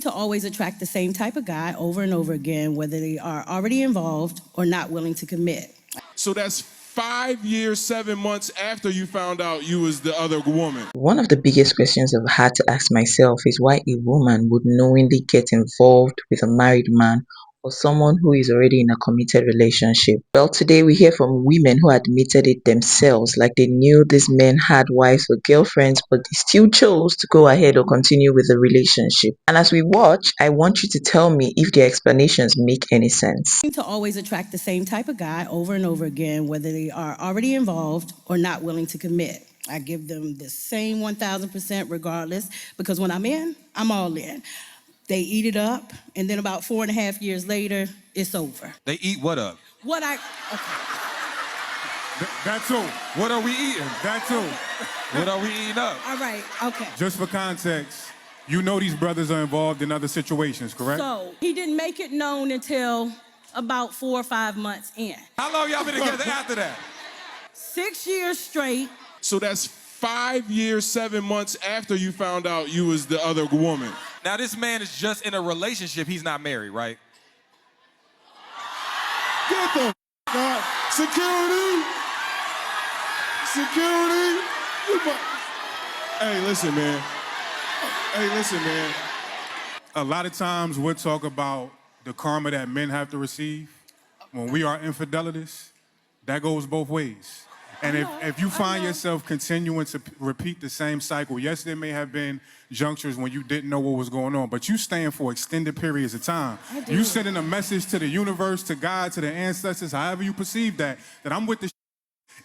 To always attract the same type of guy over and over again, whether they are already involved or not willing to commit. So that's 5 years, 7 months after you found out you was the other woman. One of the biggest questions I've had to ask myself is why a woman would knowingly get involved with a married man or someone who is already in a committed relationship. Well, today we hear from women who admitted it themselves, like they knew these men had wives or girlfriends, but they still chose to go ahead or continue with the relationship. And as we watch, I want you to tell me if their explanations make any sense. To always attract the same type of guy over and over again, whether they are already involved or not willing to commit. I give them the same 1,000% regardless, because when I'm in, I'm all in. They eat it up, and then about 4.5 years later, it's over. They eat what up? Okay. That too. What are we eating? That too. What are we eating up? All right, okay. Just for context, you know these brothers are involved in other situations, correct? So he didn't make it known until about 4 or 5 months in. How long y'all been together after that? 6 years straight. So that's 5 years, 7 months after you found out you was the other woman. Now this man is just in a relationship. He's not married, right? Get the out. Security! Security! Hey, listen, man. A lot of times we'll talk about the karma that men have to receive. When we are infidelities, that goes both ways. And if you find yourself continuing to repeat the same cycle, yes, there may have been junctures when you didn't know what was going on, but you staying for extended periods of time. You sending a message to the universe, to God, to the ancestors, however you perceive that I'm with the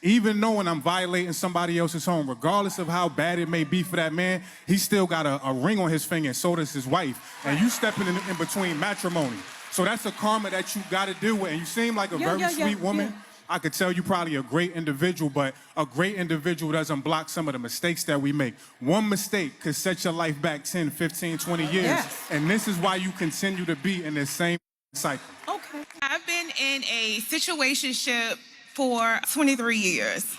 even knowing I'm violating somebody else's home, regardless of how bad it may be for that man, he still got a ring on his finger, and so does his wife. And you stepping in between matrimony. So that's a karma that you got to deal with. And you seem like a very sweet woman. Yeah. I could tell you probably a great individual, but a great individual doesn't block some of the mistakes that we make. One mistake could set your life back 10, 15, 20 years. Yes. And this is why you continue to be in this same cycle. Okay. I've been in a situationship for 23 years.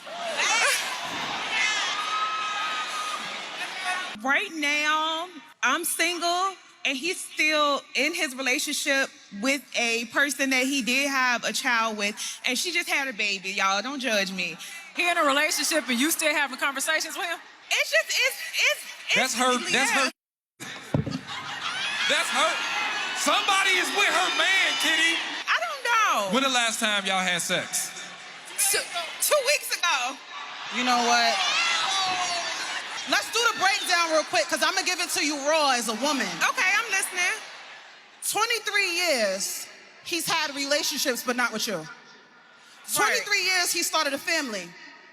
Right now, I'm single, and he's still in his relationship with a person that he did have a child with, and she just had a baby, y'all. Don't judge me. He in a relationship and you still having conversations with him? It's just, That's her. That's her. That's her. Somebody is with her man, Kitty. I don't know. When the last time y'all had sex? 2 weeks ago. You know what? Let's do the breakdown real quick, because I'm going to give it to you raw as a woman. Okay, I'm listening. 23 years, he's had relationships, but not with you. 23 years, he started a family,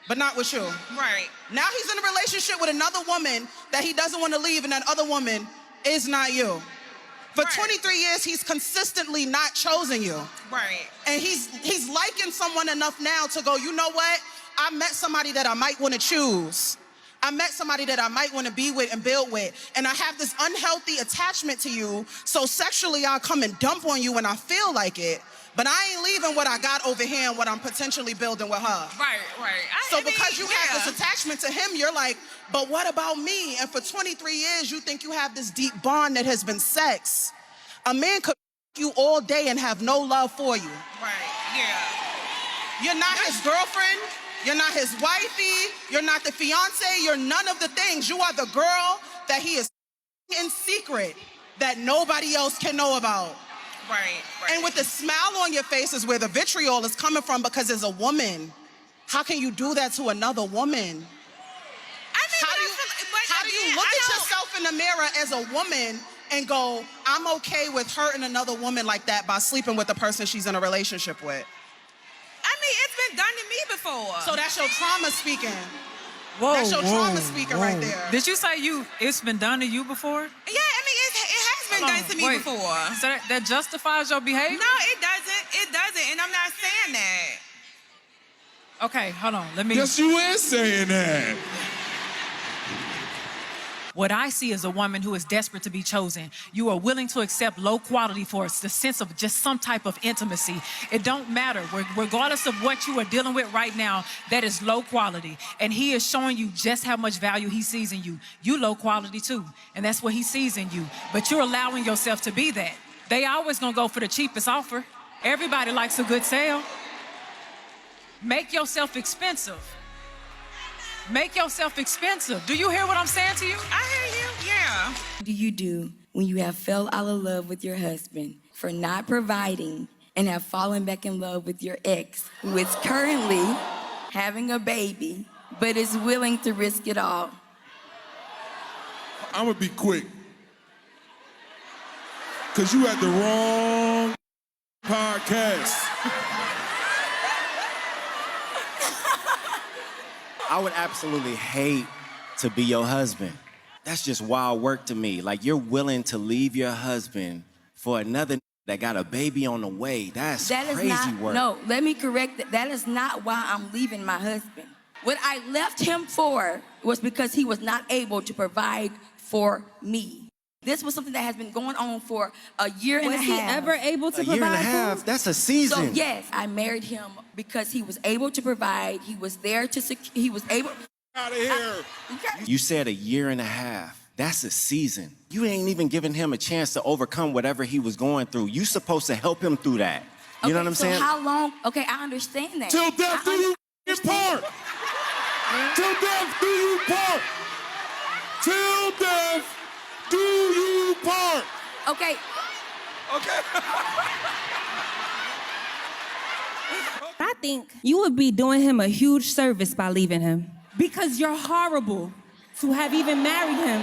but not with you. Right. Now he's in a relationship with another woman that he doesn't want to leave, and that other woman is not you. For 23 years, he's consistently not chosen you. Right. And he's liking someone enough now to go, you know what? I met somebody that I might want to choose. I met somebody that I might want to be with and build with. And I have this unhealthy attachment to you, so sexually I'll come and dump on you when I feel like it. But I ain't leaving what I got over here and what I'm potentially building with her. Right. So because you have this attachment to him, you're like, but what about me? And for 23 years, you think you have this deep bond that has been sex. A man could you all day and have no love for you. Right, yeah. You're not his girlfriend. You're not his wifey. You're not the fiance. You're none of the things. You are the girl that he is in secret that nobody else can know about. Right. And with the smile on your face is where the vitriol is coming from, because as a woman, how can you do that to another woman? How do you look at yourself in the mirror as a woman and go, I'm okay with hurting another woman like that by sleeping with the person she's in a relationship with? I mean, it's been done to me before. So that's your trauma speaking. Whoa, That's your trauma speaking right there. Did you say it's been done to you before? Yeah, I mean, it has been done to me before. So that justifies your behavior? No, it doesn't. It doesn't, and I'm not saying that. Okay, hold on. Let me. Yes, you is saying that. What I see is a woman who is desperate to be chosen. You are willing to accept low quality for the sense of just some type of intimacy. It don't matter. Regardless of what you are dealing with right now, that is low quality. And he is showing you just how much value he sees in you. You low quality too. And that's what he sees in you. But you're allowing yourself to be that. They always gonna go for the cheapest offer. Everybody likes a good sale. Make yourself expensive. Make yourself expensive. Do you hear what I'm saying to you? I hear you. Yeah. What do you do when you have fell out of love with your husband for not providing and have fallen back in love with your ex, who is currently having a baby, but is willing to risk it all? I'm gonna be quick. Cause you had the wrong podcast. I would absolutely hate to be your husband. That's just wild work to me. Like, you're willing to leave your husband for another that got a baby on the way. That's crazy work. No, let me correct that. That is not why I'm leaving my husband. What I left him for was because he was not able to provide for me. This was something that has been going on for a year and a half. Was he ever able to A provide? year and a half? That's a season. So yes, I married him because he was able to provide. He was there to he was able. Out of here. You said a year and a half. That's a season. You ain't even giving him a chance to overcome whatever he was going through. You supposed to help him through that. You know what I'm saying? So how long? Okay, I understand that. Till death do you part. Till death do you part. Till death do you part. Okay. I think you would be doing him a huge service by leaving him, because you're horrible to have even married him.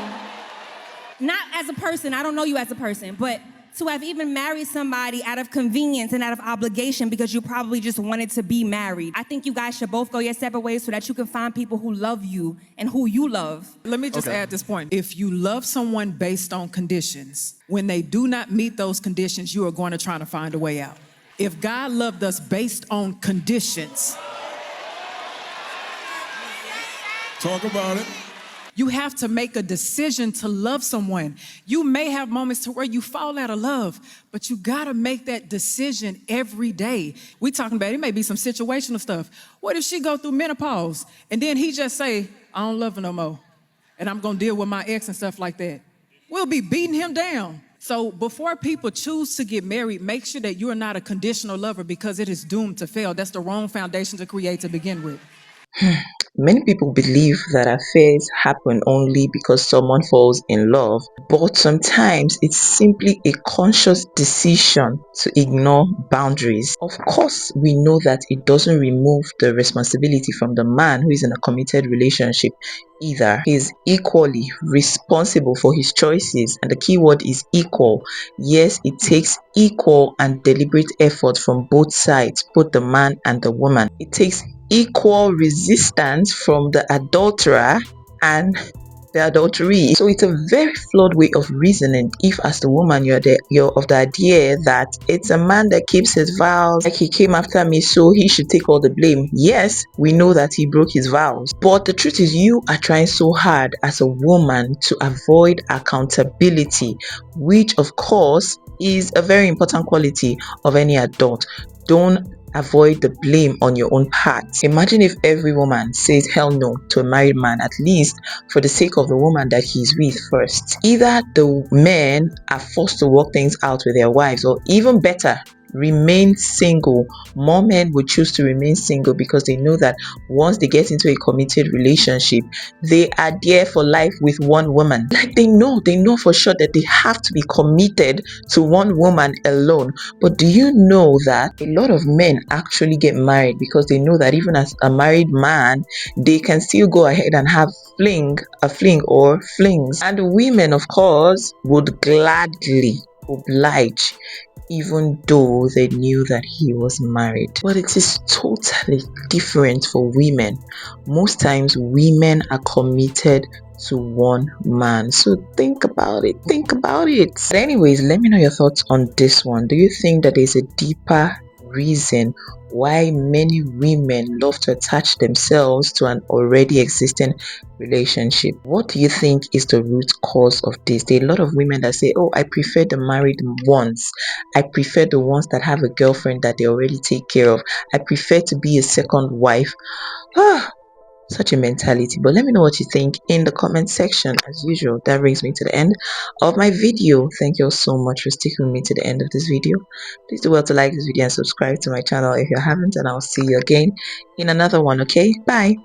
Not as a person, I don't know you as a person, but to have even married somebody out of convenience and out of obligation because you probably just wanted to be married. I think you guys should both go your separate ways so that you can find people who love you and who you love. Let me just add this point. If you love someone based on conditions, when they do not meet those conditions, you are going to try to find a way out. If God loved us based on conditions, Talk about it. you have to make a decision to love someone. You may have moments to where you fall out of love, but you gotta make that decision every day. We talking about, it may be some situational stuff. What if she go through menopause and then he just say, I don't love her no more, and I'm gonna deal with my ex and stuff like that? We'll be beating him down. So before people choose to get married, make sure that you're not a conditional lover, because it is doomed to fail. That's the wrong foundation to create to begin with. Many people believe that affairs happen only because someone falls in love, but sometimes it's simply a conscious decision to ignore boundaries. Of course, we know that it doesn't remove the responsibility from the man who is in a committed relationship either. He is equally responsible for his choices, and the key word is equal. Yes, it takes equal and deliberate effort from both sides, both the man and the woman. It takes equal resistance from the adulterer and the adultery. So it's a very flawed way of reasoning if, as the woman, you're of the idea that it's a man that keeps his vows, like he came after me, so he should take all the blame. Yes, we know that he broke his vows, but the truth is you are trying so hard as a woman to avoid accountability, which of course is a very important quality of any adult. Don't avoid the blame on your own part. Imagine if every woman says hell no to a married man, at least for the sake of the woman that he's with first. Either the men are forced to work things out with their wives, or even better, remain single. More men would choose to remain single because they know that once they get into a committed relationship, they are there for life with one woman. Like they know for sure that they have to be committed to one woman alone. But do you know that a lot of men actually get married because they know that even as a married man, they can still go ahead and have a fling or flings. And women, of course, would gladly oblige even though they knew that he was married. But it is totally different for women. Most times women are committed to one man. So think about it. But anyways, let me know your thoughts on this one. Do you think that there's a deeper reason why many women love to attach themselves to an already existing relationship. What do you think is the root cause of this? There are a lot of women that say, oh, I prefer the married ones. I prefer the ones that have a girlfriend that they already take care of. I prefer to be a second wife. Such a mentality. But let me know what you think in the comment section. As usual, that brings me to the end of my video. Thank you all so much for sticking with me to the end of this video. Please do well to like this video and subscribe to my channel if you haven't, and I'll see you again in another one. Okay, bye.